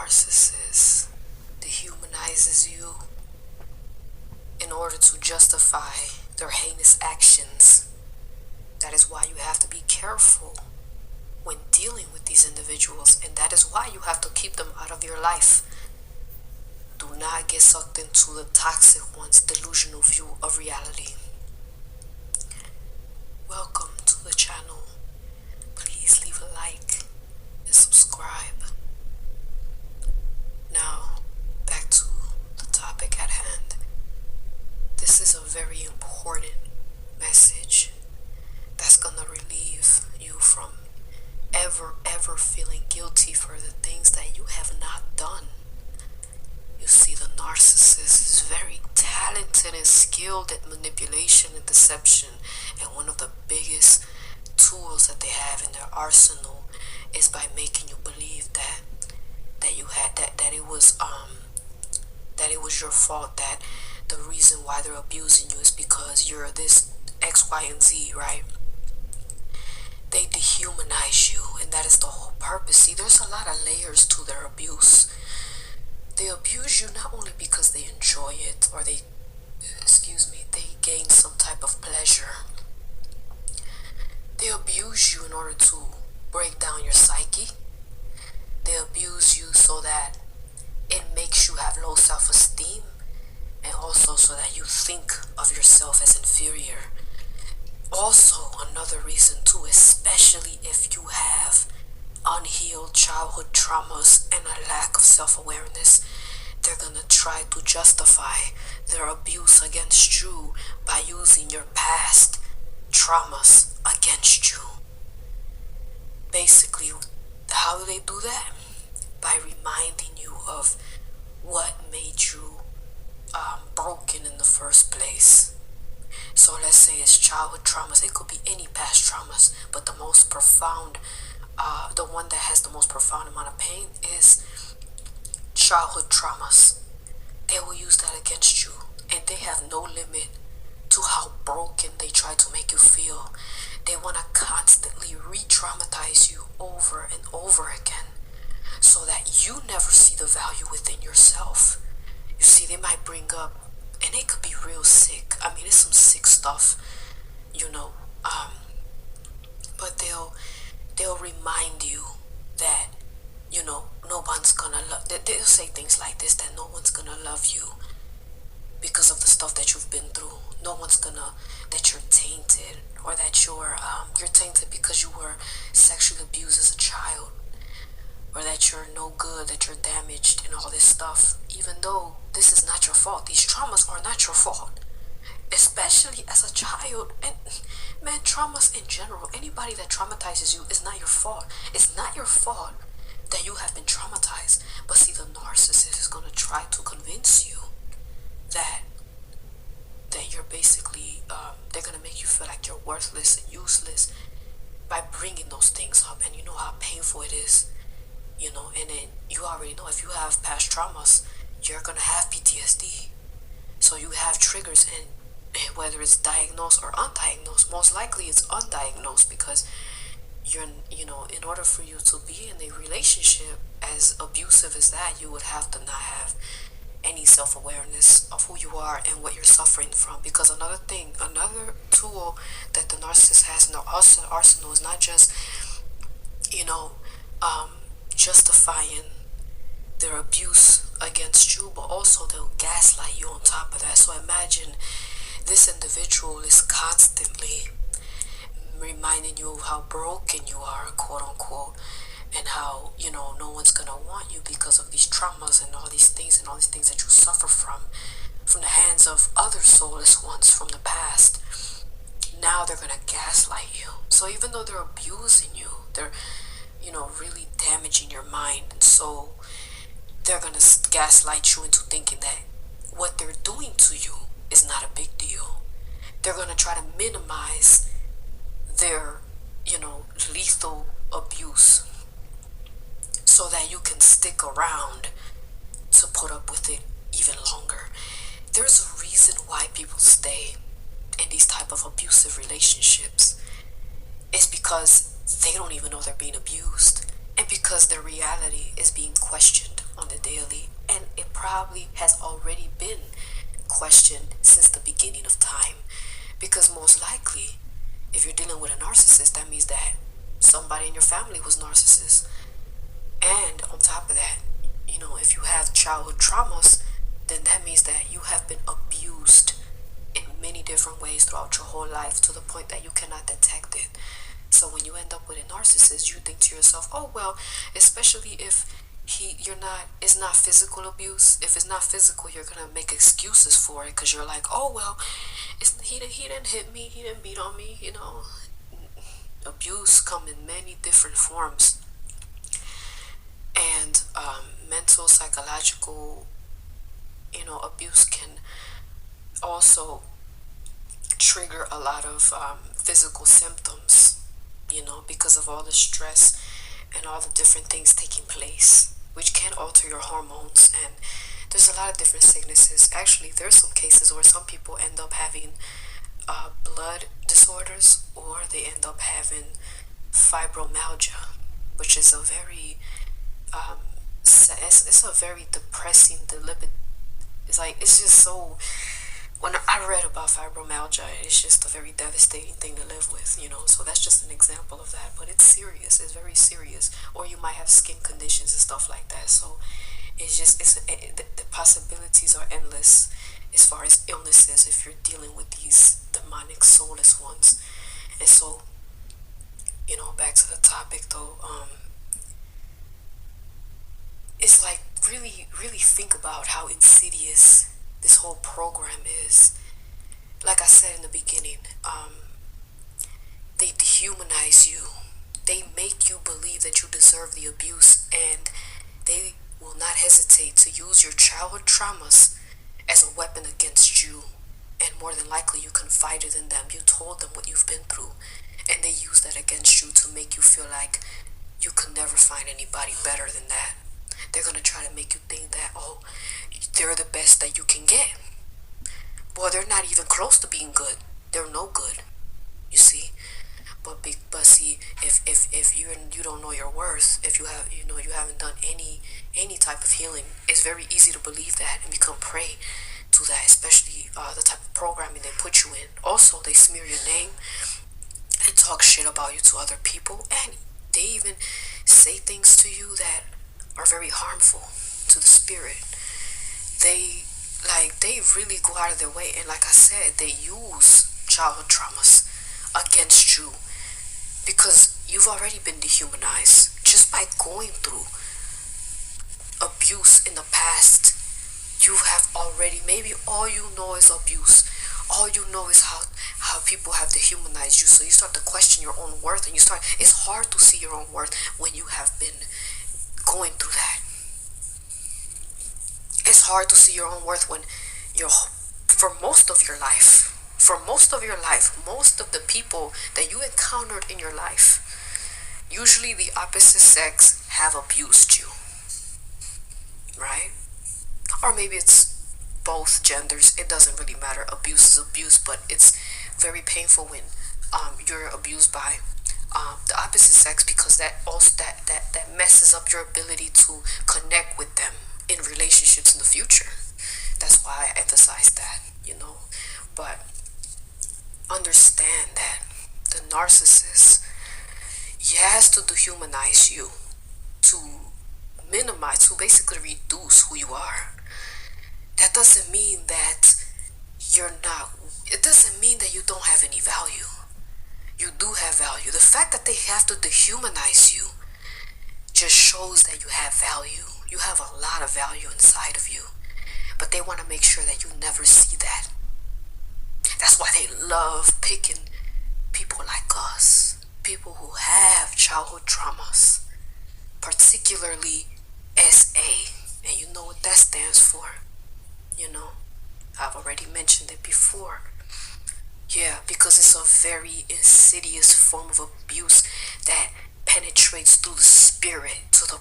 narcissist dehumanizes you in order to justify their heinous actions. That is why you have to be careful when dealing with these individuals, and that is why you have to keep them out of your life. Do not get sucked into the toxic one's delusional view of reality. Welcome to the channel. Please leave a like and subscribe. Now, back to the topic at hand. This is a very important message that's gonna relieve you from ever feeling guilty for the things that you have not done. You see, the narcissist is very talented and skilled at manipulation and deception, and one of the biggest tools that they have in their arsenal is by making you believe that it was your fault, that the reason why they're abusing you is because you're this X, Y, and Z, right? They dehumanize you, and that is the whole purpose. See, there's a lot of layers to their abuse. They abuse you not only because they enjoy it, or they gain some type of pleasure. They abuse you in order to break down your psyche. They abuse you so that it makes you have low self-esteem, and also so that you think of yourself as inferior. Also, another reason too, especially if you have unhealed childhood traumas and a lack of self-awareness, they're gonna try to justify their abuse against you by using your past traumas against you. Basically, how do they do that? By reminding you of what made you broken in the first place. So let's say it's childhood traumas. It could be any past traumas, but the most profound, the one that has the most profound amount of pain is childhood traumas. They will use that against you, and they have no limit to how broken they try to make you feel. They want to constantly re-traumatize you over and over again, so that you never see the value within yourself. You see, they might bring up, and it could be real sick. I mean, it's some sick stuff, but they'll remind you that, no one's gonna love. They'll say things like this, that no one's gonna love you because of the stuff that you've been through. No one's gonna, that you're tainted, or that you're tainted because you were sexually abused as a child, or that you're no good, that you're damaged, and all this stuff. Even though this is not your fault. These traumas are not your fault, especially as a child. And man, traumas in general, anybody that traumatizes you is not your fault. It's not your fault that you have been traumatized. But see, the narcissist is going to try to convince you that you're basically, they're going to make you feel like you're worthless and useless by bringing those things up. And you know how painful it is, and then you already know, if you have past traumas, you're going to have PTSD. So you have triggers, and whether it's diagnosed or undiagnosed, most likely it's undiagnosed, because you're, in order for you to be in a relationship as abusive as that, you would have to not have any self-awareness of who you are and what you're suffering from. Because another tool that the narcissist has in their arsenal is not just, justifying their abuse against you, but also they'll gaslight you on top of that. So imagine this individual is constantly reminding you of how broken you are, quote unquote, and how, no one's gonna want you because of these traumas and all these things that you suffer from the hands of other soulless ones from the past. Now they're gonna gaslight you. So even though they're abusing you, they're, really damaging your mind and soul, they're gonna gaslight you into thinking that what they're doing to you is not a big deal. They're gonna try to minimize their, lethal abuse, so that you can stick around to put up with it even longer. There's a reason why people stay in these type of abusive relationships. It's because they don't even know they're being abused, and because their reality is being questioned on probably has already been questioned since the beginning of time. Because most likely, if you're dealing with a narcissist, that means that somebody in your family was narcissist. And on top of that, if you have childhood traumas, then that means that you have been abused in many different ways throughout your whole life to the point that you cannot detect it. So when you end up with a narcissist, you think to yourself, oh well, especially if it's not physical abuse. If it's not physical, you're gonna make excuses for it because you're like, oh well, he didn't hit me, he didn't beat on me. Abuse come in many different forms, and mental, psychological, abuse can also trigger a lot of physical symptoms, because of all the stress and all the different things taking place, which can alter your hormones. And there's a lot of different sicknesses. Actually, there's some cases where some people end up having blood disorders, or they end up having fibromyalgia, which is a very it's a very depressing, it's just so, when I read about fibromyalgia, it's just a very devastating thing to live with, so that's just an example of that. But it's serious, it's very serious. Or you might have skin conditions and stuff like that. So the possibilities are endless as far as illnesses if you're dealing with these demonic soulless ones. And so, back to the topic though, it's like, really, really think about how insidious this whole program is. Like I said in the beginning, they dehumanize you. They make you believe that you deserve the abuse, and they will not hesitate to use your childhood traumas as a weapon against you. And more than likely, you confided in them. You told them what you've been through, and they use that against you to make you feel like you could never find anybody better than that. They're going to try to make you think that, oh, they're the best that you can get. Well, they're not even close to being good. They're no good, you see. But see, if you don't know your worth, if you haven't done any type of healing, it's very easy to believe that and become prey to that, especially the type of programming they put you in. Also, they smear your name and talk shit about you to other people, and they even say things to you that are very harmful to the spirit. They really go out of their way, and like I said, they use childhood traumas against you because you've already been dehumanized just by going through abuse in the past. You have already, maybe all you know is abuse. All you know is how people have dehumanized you. So you start to question your own worth, and it's hard to see your own worth when you have been going through that. It's hard to see your own worth when for most of your life, most of the people that you encountered in your life, usually the opposite sex have abused you, right? Or maybe it's both genders. It doesn't really matter. Abuse is abuse, but it's very painful when you're abused by the opposite sex, because that also that messes up your ability to connect with them in relationships in the future. That's why I emphasize that, But understand that the narcissist, he has to dehumanize you, to minimize, to basically reduce who you are. That doesn't mean that it doesn't mean that you don't have any value. You do have value. The fact that they have to dehumanize you just shows that you have value. You have a lot of value inside of you. But they want to make sure that you never see that. That's why they love picking people like us. People who have childhood traumas. Particularly SA. And you know what that stands for. I've already mentioned it before. Yeah, because it's a very insidious form of abuse that penetrates through the spirit to the